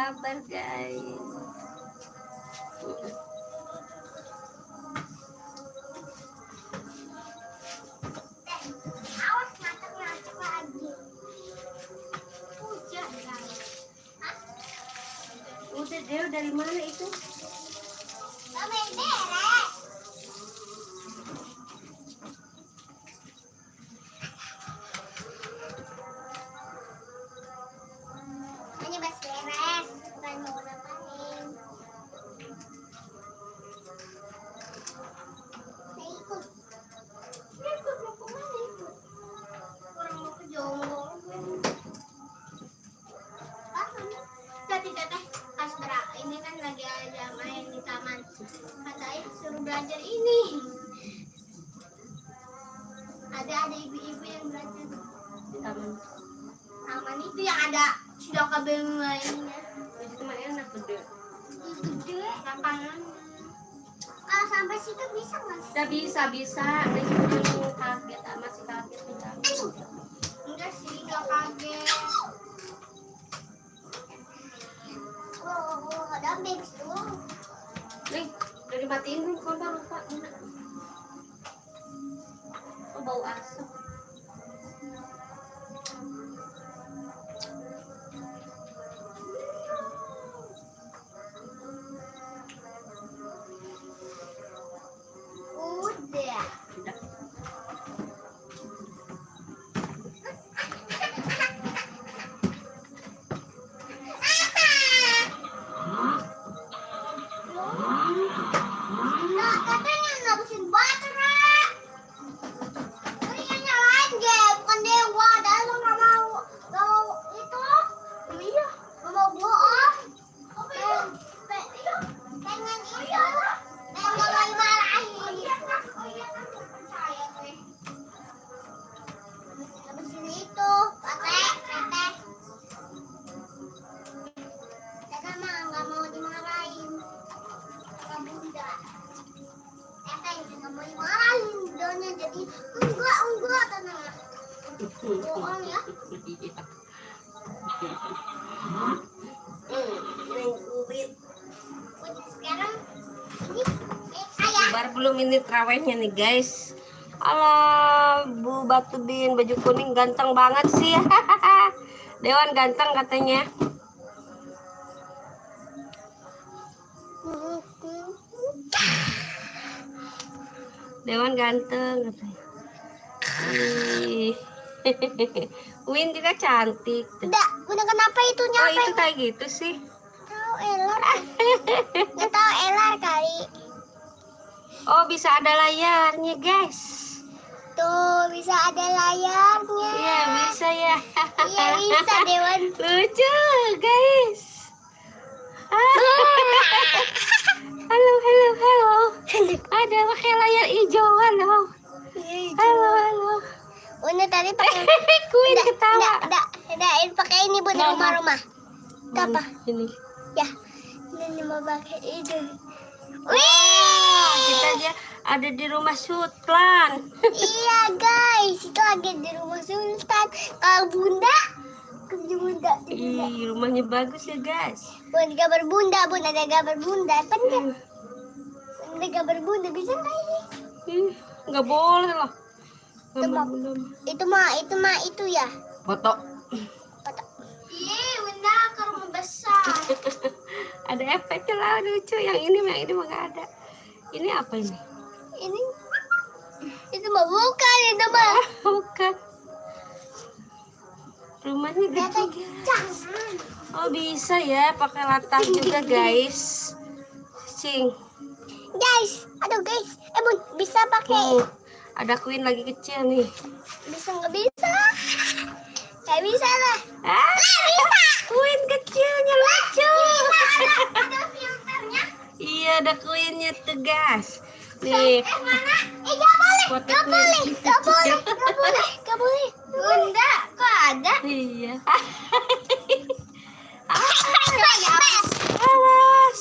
kabar guys? Awas ngacak-ngacak lagi. Hujan kan? Hah? Udah Deo, dari mana itu? Mama yang beres. Hanya bas beres, bukan mau ngapain. Nah, ikut. Ikut mau kemana ikut? Orang mau ke Jonggol. Tadi teteh Asbra ini kan lagi ada main di taman. Kata ayah suruh belajar ini. Ada ibu-ibu yang belajar Di taman. taman itu yang ada sudah kabel mainnya. Itu mah enak gede. Gede lapangan. Kalau sampai situ bisa nggak sih? Udah bisa. Itu kaget, masih kaget kita. Enggak sih, nggak kaget. Oh, ada bags tuh. Nih, udah dimatiin belum kompor lupa. Oh, bau asap. Udah. Udah. Nah, katanya ngabisin baterai. Ini yang nyalain game, bukan dewa. Dan lo nggak mau itu? Iya. Nggak mau bohong. Apa itu? Iya. Pengen itu. Pengen nggak mau dimarahin. Oh iya kan, percaya gue. Ngabisin itu, Tete. Tete mah nggak mau dimarahin. Bunda. Tete nggak mau dimarahin, bundanya jadi enggak tenang. Bohong ya. Neng Ubit. Sekarang ini saya. Baru belum ini terawihnya nih guys. Alah, Bu Batudin baju kuning ganteng banget sih. Dewan ganteng katanya. Dewan ganteng katanya. Ih. Win juga cantik. Udah kenapa itu Oh, nyampe? itu kayak gitu sih. Tahu Elar. Nggak tahu Elar kali. Oh, bisa ada layarnya guys. Tuh bisa ada layarnya. Iya, bisa ya. Iya bisa Dewan. Lucu guys. Halo. Ada pakai layar hijau. Halo. Bunda tadi pakai Queen ketawa. Enggak, pakai ini Bunda rumah-rumah. Itu apa? Ini. Ya. Ini mau pakai itu. Wih, kita aja ada di rumah Sultan. Iya guys, itu lagi di rumah Sultan. Kalau Bunda, ke Bunda. Ih, rumahnya bagus ya guys. Bunda gambar Bunda, ada gambar Bunda. Pengen. Ada gambar Bunda bisa nggak ini? Ih, nggak boleh lah. Itu mah itu ya. Foto. Iya, Bunda ke rumah besar. Ada efeknya lah, lucu. Yang ini mah nggak ada. Ini apa ini? Ini itu mah bukan, itu mah. Bukan. Rumahnya gede. Jangan. Oh, bisa ya pakai latar juga guys. Cing. Guys, aduh guys. Bun, bisa pakai. Ada Queen lagi kecil nih. Bisa nggak bisa? Nggak bisa lah. Bisa. Queen kecilnya lucu. Ada filternya. Iya, ada Queennya tuh guys. Nih. Mana? Nggak boleh. Bunda, kok ada? Iya. Awas. Awas.